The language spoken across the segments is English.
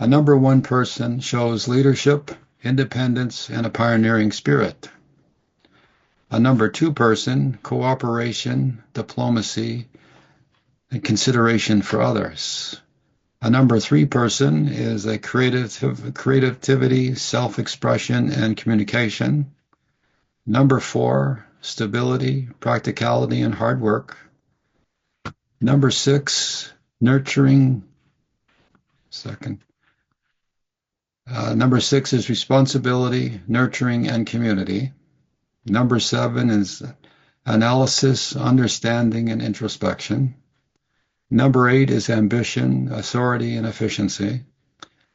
A number one person shows leadership, independence, and a pioneering spirit. A number two person, cooperation, diplomacy, and consideration for others. A number three person is a creativity, self-expression, and communication. Number four, stability, practicality, and hard work. Number six, nurturing. Number six is responsibility, nurturing, and community. Number seven is analysis, understanding, and introspection. Number eight is ambition, authority, and efficiency.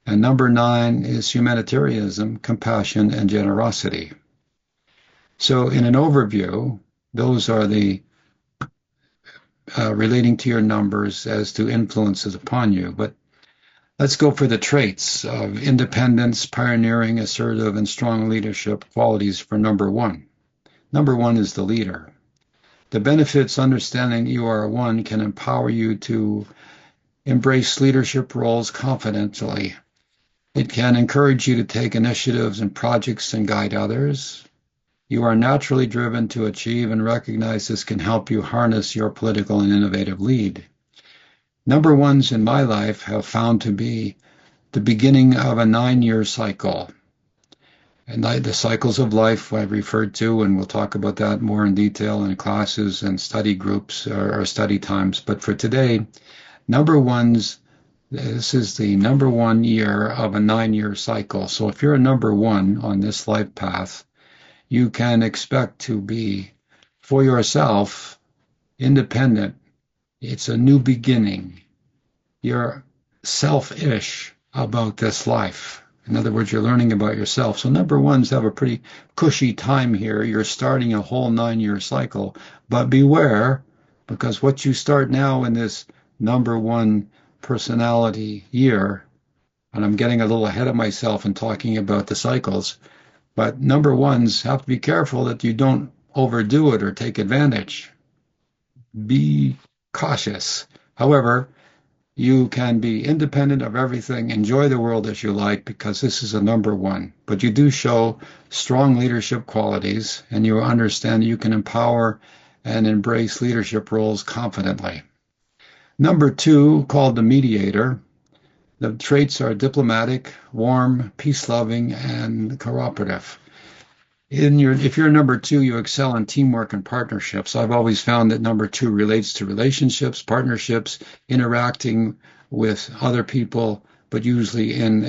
And number nine is humanitarianism, compassion, and generosity. So in an overview, those are the relating to your numbers as to influences upon you. But let's go for the traits of independence, pioneering, assertive, and strong leadership qualities for number one. Number one is the leader. The benefits understanding you are one can empower you to embrace leadership roles confidently. It can encourage you to take initiatives and projects and guide others. You are naturally driven to achieve and recognize this can help you harness your political and innovative lead. Number ones in my life have found to be the beginning of a 9-year cycle. And the cycles of life I've referred to, and we'll talk about that more in detail in classes and study groups or study times. But for today, number ones, this is the number 1 year of a 9-year cycle. So if you're a number one on this life path, you can expect to be, for yourself, independent. It's a new beginning. You're selfish about this life. In other words, you're learning about yourself. So number ones have a pretty cushy time here. You're starting a whole 9-year cycle. But beware, because what you start now in this number one personality year, and I'm getting a little ahead of myself in talking about the cycles, but number ones have to be careful that you don't overdo it or take advantage. Be cautious. However, you can be independent of everything, enjoy the world as you like, because this is a number one. But you do show strong leadership qualities, and you understand you can empower and embrace leadership roles confidently. Number two, called the mediator, the traits are diplomatic, warm, peace-loving, and cooperative. If you're number two, you excel in teamwork and partnerships. I've always found that number two relates to relationships, partnerships, interacting with other people, but usually in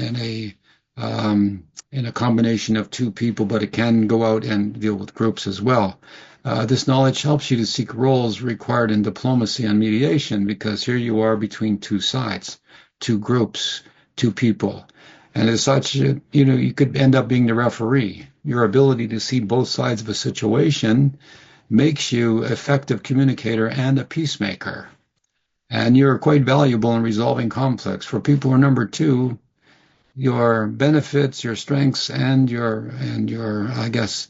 a combination of two people, but it can go out and deal with groups as well. This knowledge helps you to seek roles required in diplomacy and mediation, because here you are between two sides, two groups, two people. And as such, you could end up being the referee. Your ability to see both sides of a situation makes you an effective communicator and a peacemaker. And you're quite valuable in resolving conflicts. For people who are number two, your benefits, your strengths, and your I guess,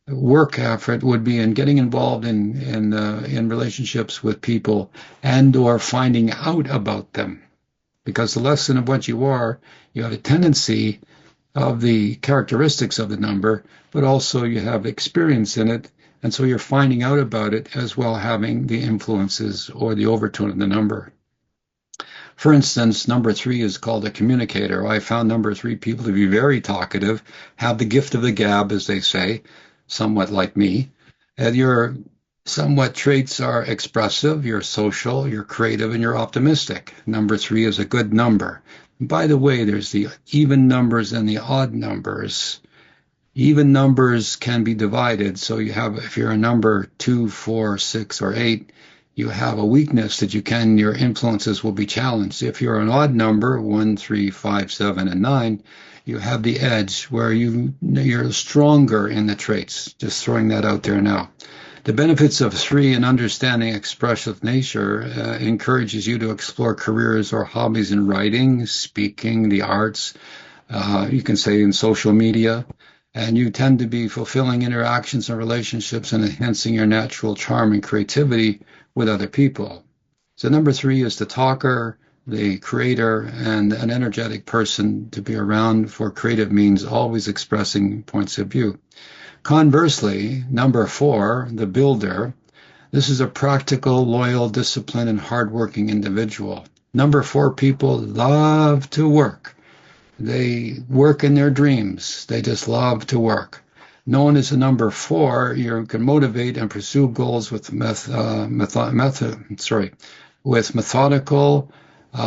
work effort would be in getting involved in relationships with people and or finding out about them. Because the lesson of what you are, you have a tendency of the characteristics of the number, but also you have experience in it, and so you're finding out about it as well, having the influences or the overtone of the number. For instance, number three is called a communicator. I found number three people to be very talkative, have the gift of the gab, as they say, somewhat like me. And your somewhat traits are expressive, you're social, you're creative, and you're optimistic. Number three is a good number. By the way, there's the even numbers and the odd numbers. Even numbers can be divided. So you have, if you're a number 2, 4, 6, or 8, you have a weakness that your influences will be challenged. If you're an odd number, 1, 3, 5, 7, and 9, you have the edge where you're stronger in the traits. Just throwing that out there now. The benefits of three in understanding expressive nature encourages you to explore careers or hobbies in writing, speaking, the arts, you can say in social media, and you tend to be fulfilling interactions and relationships and enhancing your natural charm and creativity with other people. So number three is the talker, the creator, and an energetic person to be around for creative means always expressing points of view. Conversely, number 4, the builder, this is a practical, loyal, disciplined, and hardworking individual. Number 4 people love to work. They work in their dreams. They just love to work. Known as a number 4, you can motivate and pursue goals with with methodical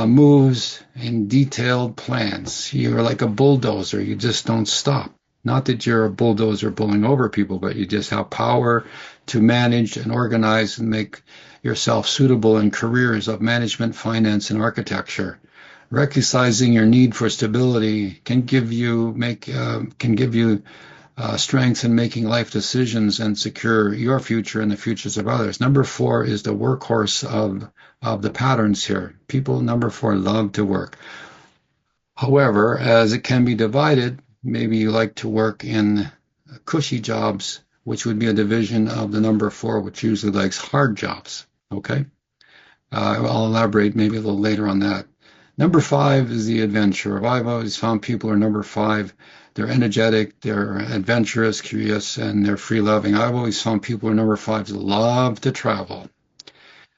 moves and detailed plans. You're like a bulldozer. You just don't stop. Not that you're a bulldozer pulling over people, but you just have power to manage and organize and make yourself suitable in careers of management, finance, and architecture. Recognizing your need for stability can give you strength in making life decisions and secure your future and the futures of others. Number 4 is the workhorse of the patterns here. People, number 4, love to work. However, as it can be divided, maybe you like to work in cushy jobs, which would be a division of the number 4, which usually likes hard jobs. Okay? I'll elaborate maybe a little later on that. Number 5 is the adventurer. I've always found people who are number 5. They're energetic, they're adventurous, curious, and they're free-loving. I've always found people who are number 5 love to travel.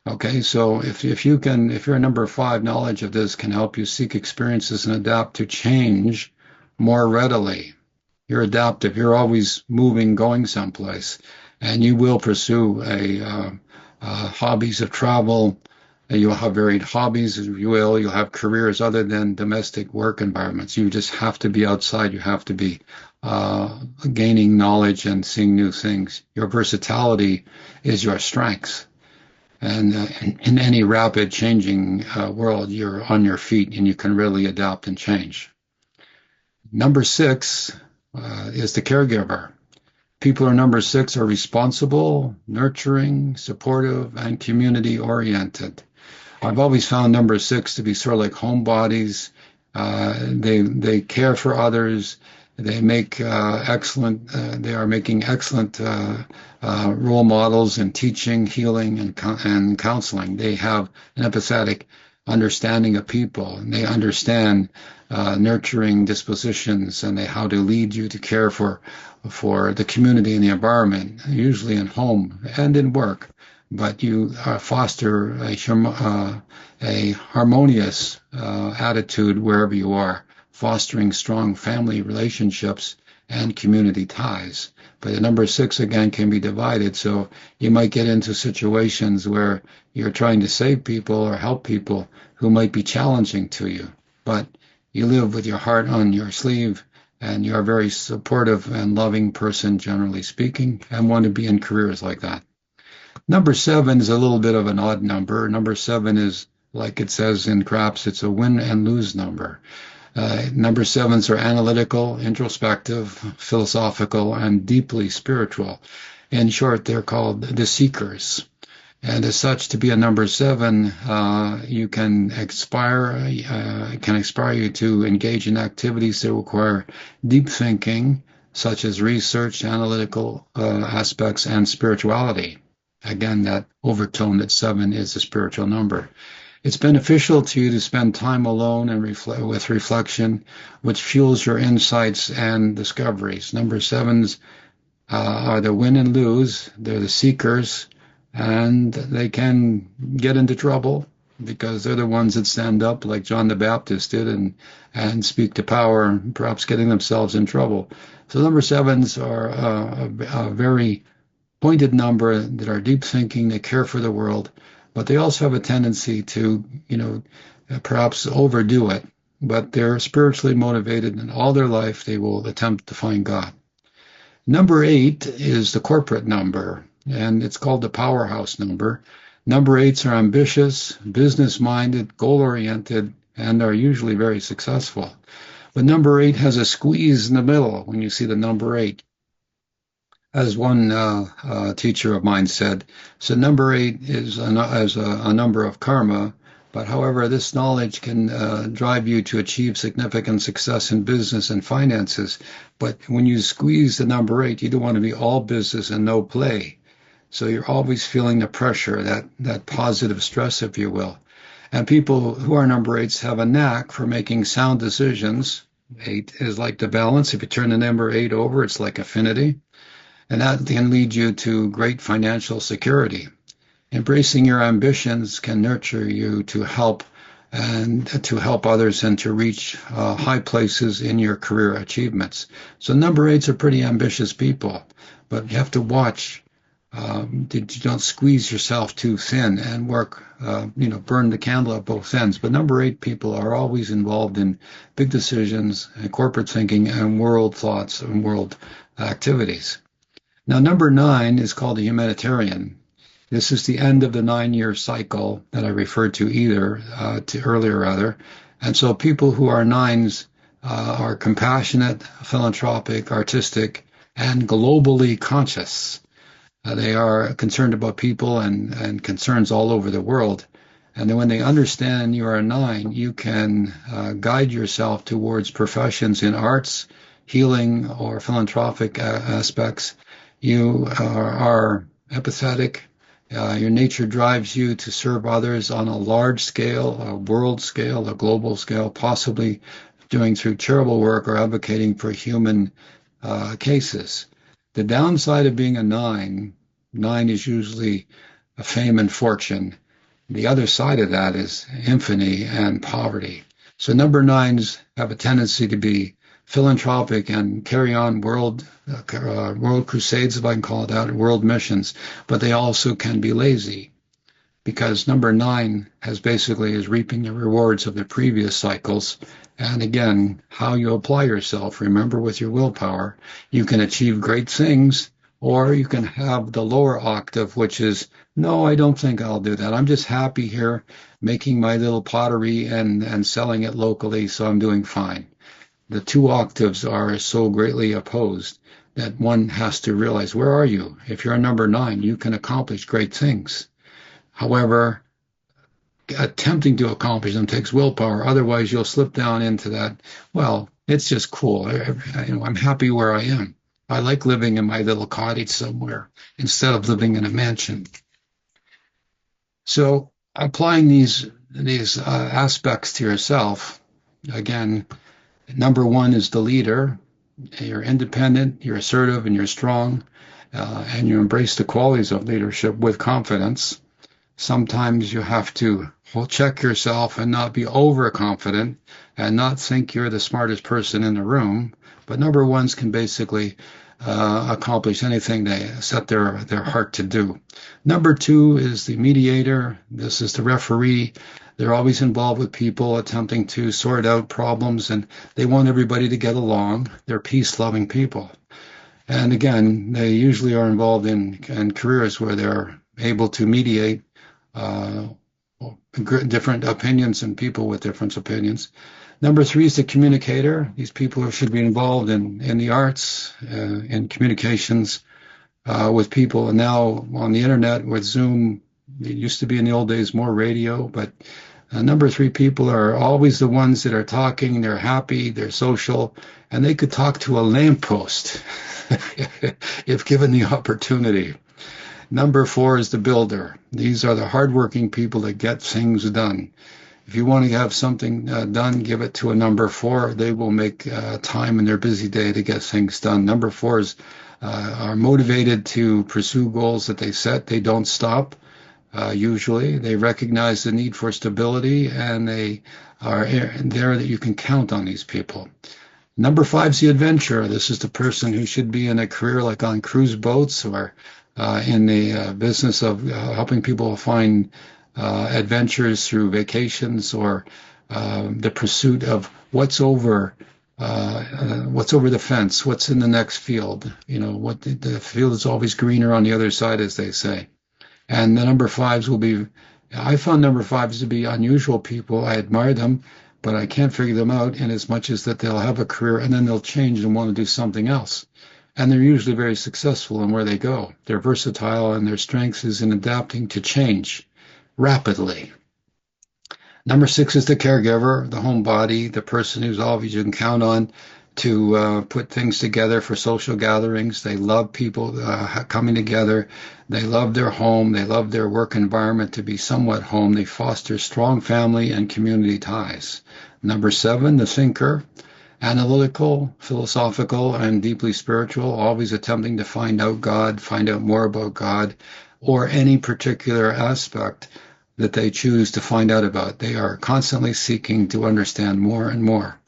Okay, so if you're a number 5, knowledge of this can help you seek experiences and adapt to change more readily. You're adaptive. You're always moving, going someplace, and you will pursue hobbies of travel. You'll have varied hobbies, you'll have careers other than domestic work environments. You just have to be outside. You have to be gaining knowledge and seeing new things. Your versatility is your strength. And in any rapid changing world, you're on your feet and you can really adapt and change. Number 6 is the caregiver. People who are number 6 are responsible, nurturing, supportive, and community-oriented. I've always found number 6 to be sort of like homebodies. They care for others. They make they are making excellent role models in teaching, healing, and counseling. They have an empathetic understanding of people, and they understand nurturing dispositions, and how to lead you to care for the community and the environment, usually in home and in work. But you foster a harmonious attitude wherever you are, fostering strong family relationships and community ties. But the number 6, again, can be divided. So you might get into situations where you're trying to save people or help people who might be challenging to you. But you live with your heart on your sleeve, and you're a very supportive and loving person, generally speaking, and want to be in careers like that. Number 7 is a little bit of an odd number. Number 7 is, like it says in craps, it's a win and lose number. Number 7s are analytical, introspective, philosophical, and deeply spiritual. In short, they're called the seekers. And as such, to be a number 7, you can inspire you to engage in activities that require deep thinking, such as research, analytical aspects, and spirituality. Again, that overtone that 7 is a spiritual number. It's beneficial to you to spend time alone and with reflection, which fuels your insights and discoveries. Number 7s are the win and lose. They're the seekers, and they can get into trouble because they're the ones that stand up like John the Baptist did and speak to power, perhaps getting themselves in trouble. So number 7s are a very pointed number that are deep thinking, they care for the world, but they also have a tendency to, perhaps overdo it. But they're spiritually motivated, and all their life they will attempt to find God. Number 8 is the corporate number, and it's called the powerhouse number. Number 8s are ambitious, business-minded, goal-oriented, and are usually very successful. But number 8 has a squeeze in the middle when you see the number 8. As one teacher of mine said, so number 8 is a number of karma, but however, this knowledge can drive you to achieve significant success in business and finances. But when you squeeze the number 8, you don't want to be all business and no play. So you're always feeling the pressure, that positive stress, if you will. And people who are number eights have a knack for making sound decisions. Eight is like the balance. If you turn the number eight over, it's like affinity. And that can lead you to great financial security. Embracing your ambitions can nurture you to help others and to reach high places in your career achievements. So number eights are pretty ambitious people, but you have to watch that you don't squeeze yourself too thin and burn the candle at both ends. But number eight people are always involved in big decisions and corporate thinking and world thoughts and world activities. Now, number nine is called a humanitarian. This is the end of the 9-year cycle that I referred to earlier rather. And so people who are nines are compassionate, philanthropic, artistic, and globally conscious. They are concerned about people and concerns all over the world. And then when they understand you are a nine, you can guide yourself towards professions in arts, healing, or philanthropic aspects. You are empathetic. Your nature drives you to serve others on a large scale, a world scale, a global scale, possibly doing through charitable work or advocating for human cases. The downside of being a nine is usually fame and fortune. The other side of that is infamy and poverty. So number nines have a tendency to be philanthropic and carry on world crusades, if I can call it that, world missions, but they also can be lazy because number nine is reaping the rewards of the previous cycles. And again, how you apply yourself, remember with your willpower, you can achieve great things, or you can have the lower octave, which is, no, I don't think I'll do that. I'm just happy here making my little pottery and selling it locally, so I'm doing fine. The two octaves are so greatly opposed that one has to realize, where are you? If you're a number nine, you can accomplish great things. However, attempting to accomplish them takes willpower. Otherwise, you'll slip down into that, well, it's just cool. I'm happy where I am. I like living in my little cottage somewhere instead of living in a mansion. So applying these aspects to yourself, again, number one is the leader. You're independent, you're assertive, and you're strong, and you embrace the qualities of leadership with confidence. Sometimes you have to check yourself and not be overconfident and not think you're the smartest person in the room. But number ones can basically accomplish anything they set their heart to do. Number two is the mediator. This is the referee. They're always involved with people, attempting to sort out problems, and they want everybody to get along. They're peace-loving people. And again, they usually are involved in careers where they're able to mediate different opinions and people with different opinions. Number three is the communicator. These people should be involved in the arts, in communications with people. And now on the internet with Zoom, it used to be in the old days more radio, but number three people are always the ones that are talking. They're happy, they're social, and they could talk to a lamppost if given the opportunity. Number four is the builder. These are the hardworking people that get things done. If you want to have something done, give it to a number four. They will make time in their busy day to get things done. Number fours are motivated to pursue goals that they set. They don't stop. Usually, they recognize the need for stability, and they are there that you can count on these people. Number five is the adventurer. This is the person who should be in a career like on cruise boats or in the business of helping people find adventures through vacations or the pursuit of what's over the fence, what's in the next field. What the field is always greener on the other side, as they say. And the number fives I found number fives to be unusual people. I admire them, but I can't figure them out in as much as that they'll have a career and then they'll change and want to do something else. And they're usually very successful in where they go. They're versatile, and their strength is in adapting to change rapidly. Number six is the caregiver, the homebody, the person who's always you can count on. to put things together for social gatherings. They love people coming together. They love their home. They love their work environment to be somewhat home. They foster strong family and community ties. Number 7, the thinker, analytical, philosophical, and deeply spiritual, always attempting to find out God, find out more about God, or any particular aspect that they choose to find out about. They are constantly seeking to understand more and more.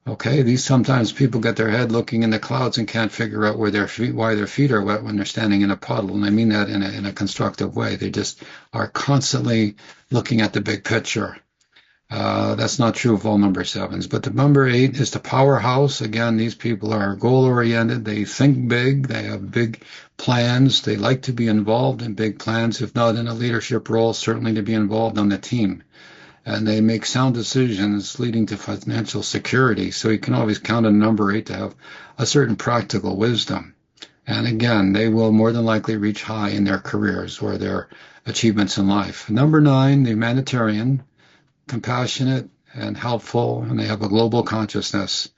Okay, these sometimes people get their head looking in the clouds and can't figure out why their feet are wet when they're standing in a puddle. And I mean that in a constructive way. They just are constantly looking at the big picture. That's not true of all number 7s. But the number 8 is the powerhouse. Again, these people are goal oriented. They think big. They have big plans. They like to be involved in big plans, if not in a leadership role, certainly to be involved on the team. And they make sound decisions leading to financial security. So you can always count on number 8 to have a certain practical wisdom. And again, they will more than likely reach high in their careers or their achievements in life. Number 9, the humanitarian, compassionate and helpful, and they have a global consciousness.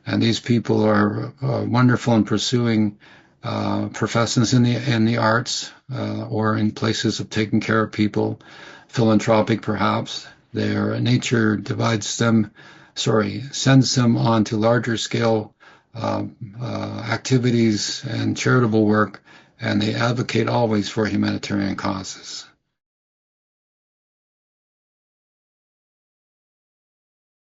And these people are wonderful in pursuing professions in the arts or in places of taking care of people, philanthropic perhaps. Their nature sends them on to larger scale activities and charitable work, and they advocate always for humanitarian causes.